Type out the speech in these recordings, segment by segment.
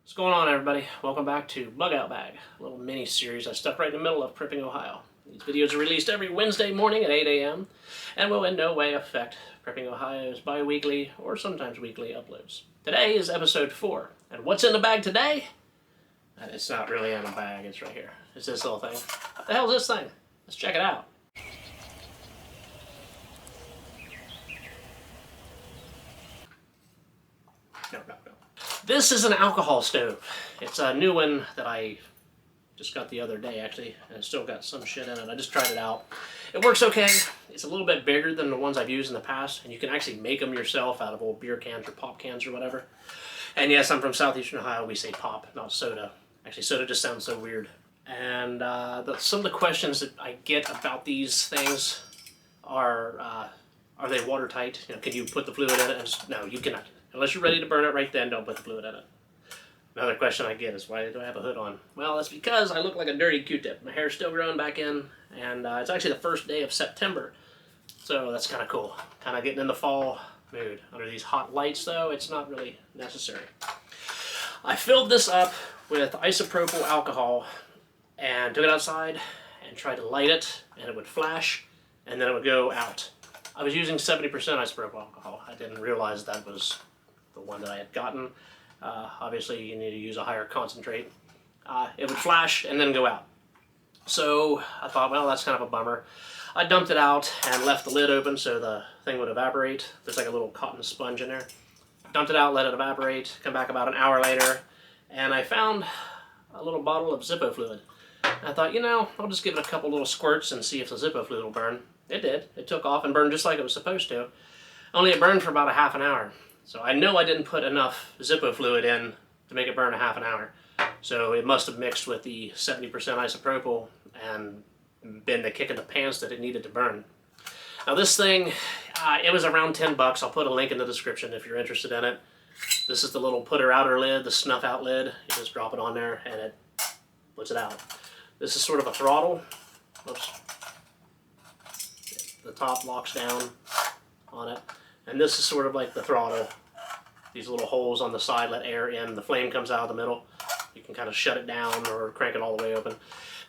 What's going on, everybody? Welcome back to Bug Out Bag, a little mini-series I stuck right in the middle of Prepping Ohio. These videos are released every Wednesday morning at 8 a.m. and will in no way affect Prepping Ohio's bi-weekly or sometimes weekly uploads. Today is episode 4, and what's in the bag today? It's not really in a bag, it's right here. It's this little thing. What the hell is this thing? Let's check it out. No. This is an alcohol stove. It's a new one that I just got the other day, actually, and it's still got some shit in it. I just tried it out. It works okay. It's a little bit bigger than the ones I've used in the past, and you can actually make them yourself out of old beer cans or pop cans or whatever. And yes, I'm from southeastern Ohio. We say pop, not soda. Actually, soda just sounds so weird. And some of the questions that I get about these things are they watertight? You know, can you put the fluid in it? And no, you cannot. Unless you're ready to burn it right then, don't put the fluid in it. Another question I get is, why do I have a hood on? Well, that's because I look like a dirty Q-tip. My hair's still growing back in, and it's actually the first day of September. So that's kind of cool. Kind of getting in the fall mood. Under these hot lights, though, it's not really necessary. I filled this up with isopropyl alcohol and took it outside and tried to light it, and it would flash, and then it would go out. I was using 70% isopropyl alcohol. I didn't realize that was the one that I had gotten. Obviously, you need to use a higher concentrate. It would flash and then go out. So I thought, well, that's kind of a bummer. I dumped it out and left the lid open so the thing would evaporate. There's like a little cotton sponge in there. Dumped it out, let it evaporate, come back about an hour later, and I found a little bottle of Zippo Fluid. And I thought, you know, I'll just give it a couple little squirts and see if the Zippo Fluid will burn. It did. It took off and burned just like it was supposed to. Only it burned for about a half an hour. So I know I didn't put enough Zippo Fluid in to make it burn a half an hour. So it must have mixed with the 70% isopropyl and been the kick in the pants that it needed to burn. Now this thing, it was around 10 bucks. I'll put a link in the description if you're interested in it. This is the little putter outer lid, the snuff out lid. You just drop it on there and it puts it out. This is sort of a throttle. Oops. The top locks down on it. And this is sort of like the throttle. These little holes on the side let air in. The flame comes out of the middle. You can kind of shut it down or crank it all the way open.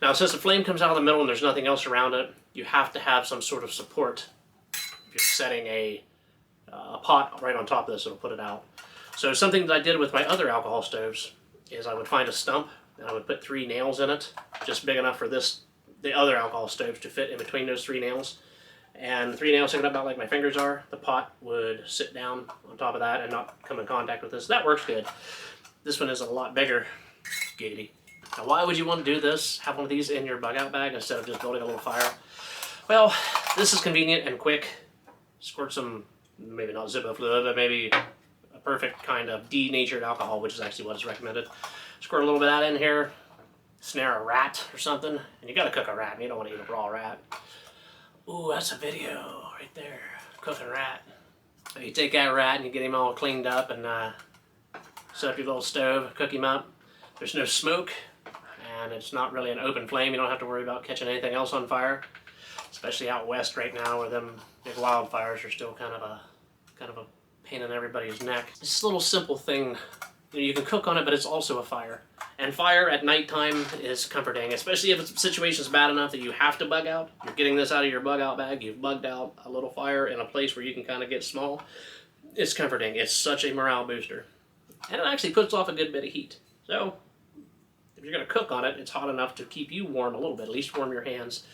Now, since the flame comes out of the middle and there's nothing else around it, you have to have some sort of support. If you're setting a pot right on top of this, it'll put it out. So something that I did with my other alcohol stoves is I would find a stump and I would put 3 nails in it, just big enough for the other alcohol stoves to fit in between those 3 nails. And 3 nails sticking up about like my fingers are. The pot would sit down on top of that and not come in contact with this. That works good. This one is a lot bigger. Giggity. Now, why would you want to do this? Have one of these in your bug out bag instead of just building a little fire? Well, this is convenient and quick. Squirt some, maybe not Zippo Fluid, but maybe a perfect kind of denatured alcohol, which is actually what is recommended. Squirt a little bit of that in here. Snare a rat or something. And you got to cook a rat. You don't want to eat a raw rat. Ooh, that's a video right there. Cooking rat. So you take that rat and you get him all cleaned up and set up your little stove, cook him up. There's no smoke and it's not really an open flame. You don't have to worry about catching anything else on fire. Especially out west right now where them big wildfires are still kind of a pain in everybody's neck. This little simple thing, you can cook on it, but it's also a fire. And fire at nighttime is comforting, especially if the situation's bad enough that you have to bug out. You're getting this out of your bug out bag, you've bugged out a little fire in a place where you can kind of get small. It's comforting. It's such a morale booster. And it actually puts off a good bit of heat. So, if you're going to cook on it, it's hot enough to keep you warm a little bit, at least warm your hands.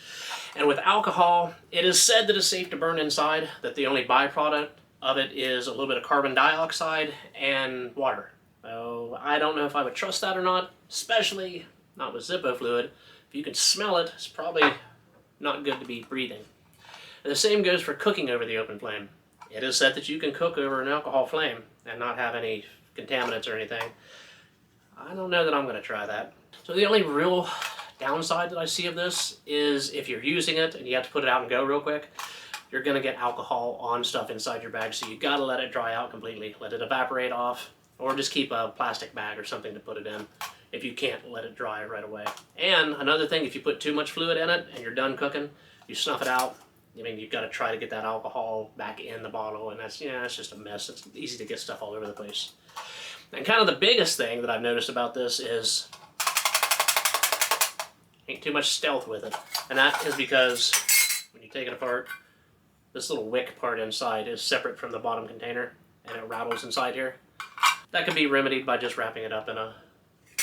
And with alcohol, it is said that it's safe to burn inside, that the only byproduct of it is a little bit of carbon dioxide and water. So I don't know if I would trust that or not, especially not with Zippo Fluid. If you can smell it, it's probably not good to be breathing. And the same goes for cooking over the open flame. It is said that you can cook over an alcohol flame and not have any contaminants or anything. I don't know that I'm going to try that. So the only real downside that I see of this is if you're using it and you have to put it out and go real quick, you're going to get alcohol on stuff inside your bag, so you got to let it dry out completely. Let it evaporate off. Or just keep a plastic bag or something to put it in if you can't let it dry right away. And another thing, if you put too much fluid in it and you're done cooking, you snuff it out. I mean, you've got to try to get that alcohol back in the bottle, and that's, it's just a mess. It's easy to get stuff all over the place. And kind of the biggest thing that I've noticed about this is ain't too much stealth with it. And that is because when you take it apart, this little wick part inside is separate from the bottom container, and it rattles inside here. That can be remedied by just wrapping it up in a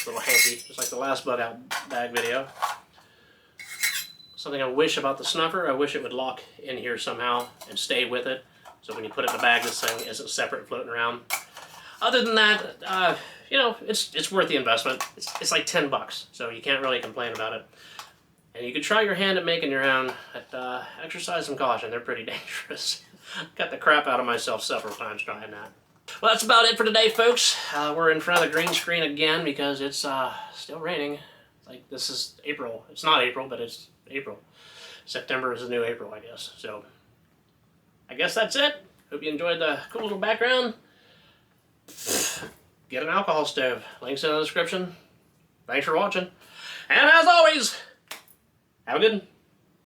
little hanky, just like the last bug out bag video. Something I wish about the snuffer, I wish it would lock in here somehow and stay with it. So when you put it in the bag, this thing isn't separate floating around. Other than that, you know, it's worth the investment. It's like 10 bucks, so you can't really complain about it. And you could try your hand at making your own, but exercise some caution. They're pretty dangerous. Got the crap out of myself several times trying that. Well, that's about it for today, folks. We're in front of the green screen again because it's still raining. Like, this is April. It's not April, but it's April. September is the new April, I guess. So, I guess that's it. Hope you enjoyed the cool little background. Get an alcohol stove. Links in the description. Thanks for watching. And as always, have a good one.